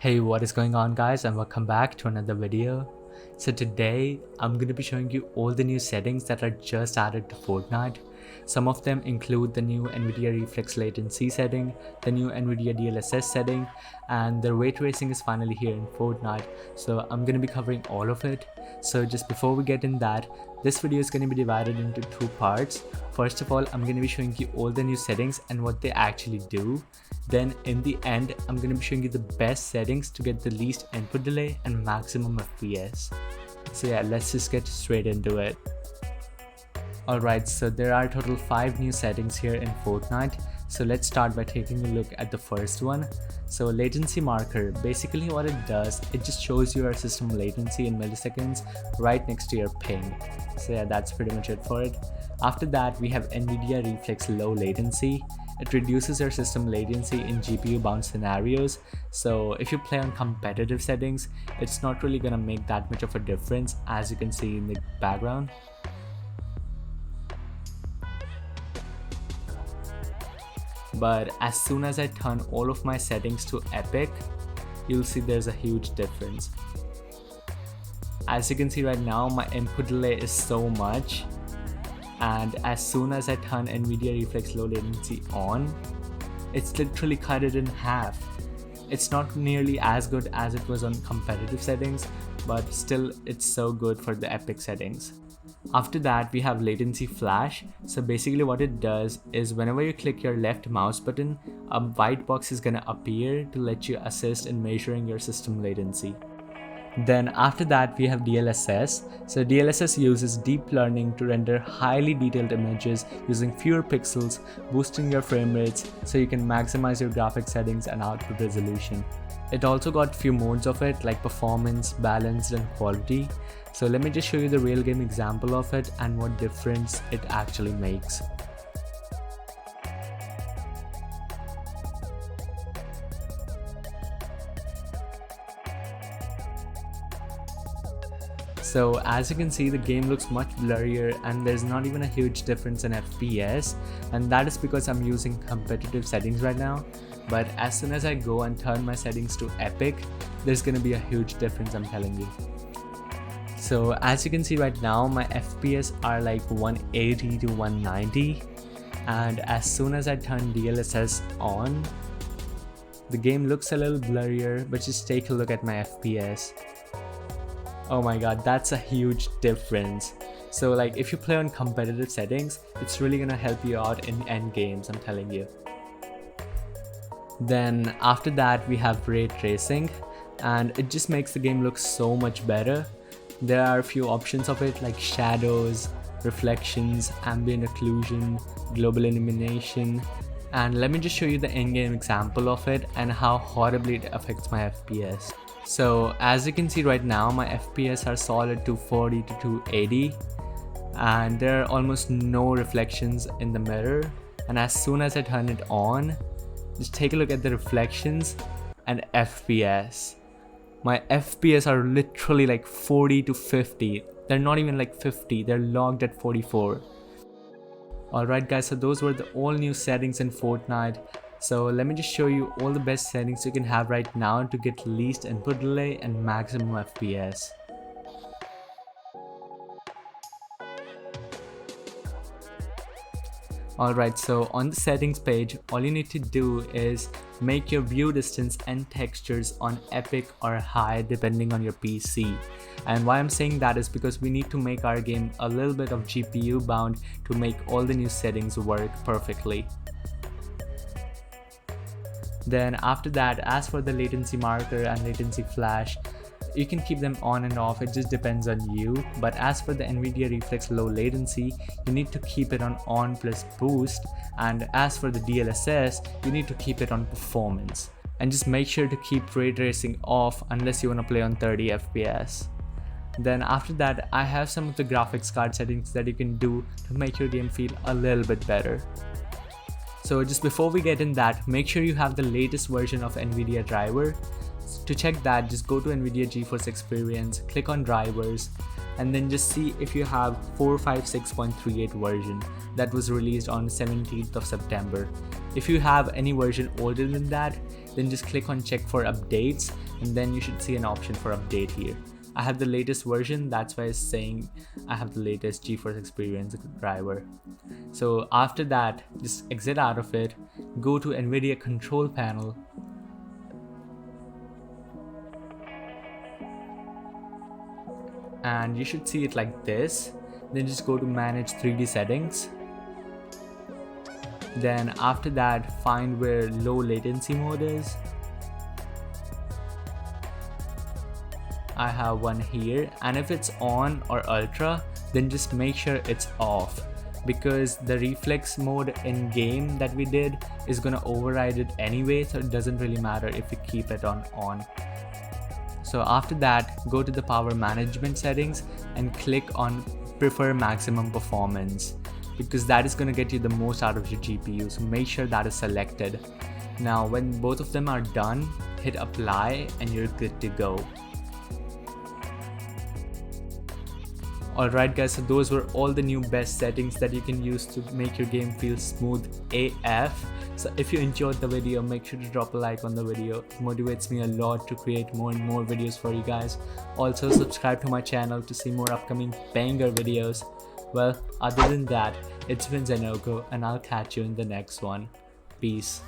Hey, what is going on guys, and welcome back to another video. So today I'm going to be showing you all the new settings that are just added to Fortnite. Some of them include the new Nvidia reflex latency setting, the new Nvidia DLSS setting, and the ray tracing is finally here in Fortnite. So I'm going to be covering all of it. So just before we get in that, this video is going to be divided into two parts. First of all, I'm going to be showing you all the new settings and what they actually do. Then in the end, I'm going to be showing you the best settings to get the least input delay and maximum FPS. So yeah, let's just get straight into it. Alright, so there are total 5 new settings here in Fortnite. So let's start by taking a look at the first one. So latency marker, basically what it does, it just shows you your system latency in milliseconds right next to your ping. So yeah, that's pretty much it for it. After that, we have Nvidia reflex low latency. It reduces your system latency in GPU bound scenarios. So if you play on competitive settings, it's not really gonna make that much of a difference, as you can see in the background. But as soon as I turn all of my settings to epic, you'll see there's a huge difference. As you can see right now, my input delay is so much, and as soon as I turn Nvidia reflex low latency on, it's literally cut it in half. It's not nearly as good as it was on competitive settings, but still it's so good for the epic settings. After that, we have latency flash. So basically what it does is whenever you click your left mouse button, a white box is gonna appear to let you assist in measuring your system latency. Then after that, we have DLSS. So DLSS uses deep learning to render highly detailed images using fewer pixels, boosting your frame rates so you can maximize your graphic settings and output resolution. It also got few modes of it, like performance, balanced, and quality. So let me just show you the real game example of it and what difference it actually makes. So as you can see, the game looks much blurrier and there's not even a huge difference in FPS, and that is because I'm using competitive settings right now. But as soon as I go and turn my settings to epic, there's gonna be a huge difference, I'm telling you. So as you can see right now, my FPS are like 180 to 190, and as soon as I turn DLSS on, the game looks a little blurrier, but just take a look at my FPS. Oh my god, that's a huge difference. So like if you play on competitive settings, it's really gonna help you out in end games, I'm telling you. Then after that, we have ray tracing, and it just makes the game look so much better. There are a few options of it, like shadows, reflections, ambient occlusion, global illumination, and let me just show you the in-game example of it and how horribly it affects my FPS. So as you can see right now, my FPS are solid 240 to 280, and there are almost no reflections in the mirror. And as soon as I turn it on, just take a look at the reflections and FPS. My FPS are literally like 40 to 50. They're not even like 50, they're logged at 44. Alright guys, so those were the all new settings in Fortnite. So let me just show you all the best settings you can have right now to get least input delay and maximum FPS. Alright, so on the settings page, all you need to do is make your view distance and textures on epic or high depending on your PC. And why I'm saying that is because we need to make our game a little bit of GPU bound to make all the new settings work perfectly. Then after that, as for the latency marker and latency flash, you can keep them on and off, it just depends on you. But as for the Nvidia reflex low latency, you need to keep it on plus boost, and as for the DLSS, you need to keep it on performance. And just make sure to keep ray tracing off unless you want to play on 30 FPS. Then after that, I have some of the graphics card settings that you can do to make your game feel a little bit better. So just before we get in that, make sure you have the latest version of Nvidia driver. To check that, just go to Nvidia GeForce Experience, click on drivers, and then just see if you have 456.38 version that was released on 17th of September. If you have any version older than that, then just click on check for updates, and then you should see an option for update here. I have the latest version, that's why it's saying I have the latest GeForce Experience driver. So after that, just exit out of it, go to Nvidia control panel, and you should see it like this. Then just go to manage 3D settings. Then after that, find where low latency mode is. I have one here, and if it's on or ultra, then just make sure it's off, because the reflex mode in game that we did is gonna override it anyway, so it doesn't really matter if you keep it on. So after that, go to the power management settings and click on prefer maximum performance, because that is gonna get you the most out of your GPU, so make sure that is selected. Now when both of them are done, hit apply and you're good to go. Alright guys, so those were all the new best settings that you can use to make your game feel smooth AF. So if you enjoyed the video, make sure to drop a like on the video. It motivates me a lot to create more and more videos for you guys. Also subscribe to my channel to see more upcoming banger videos. Well, other than that, it's been Xenogo, and I'll catch you in the next one. Peace.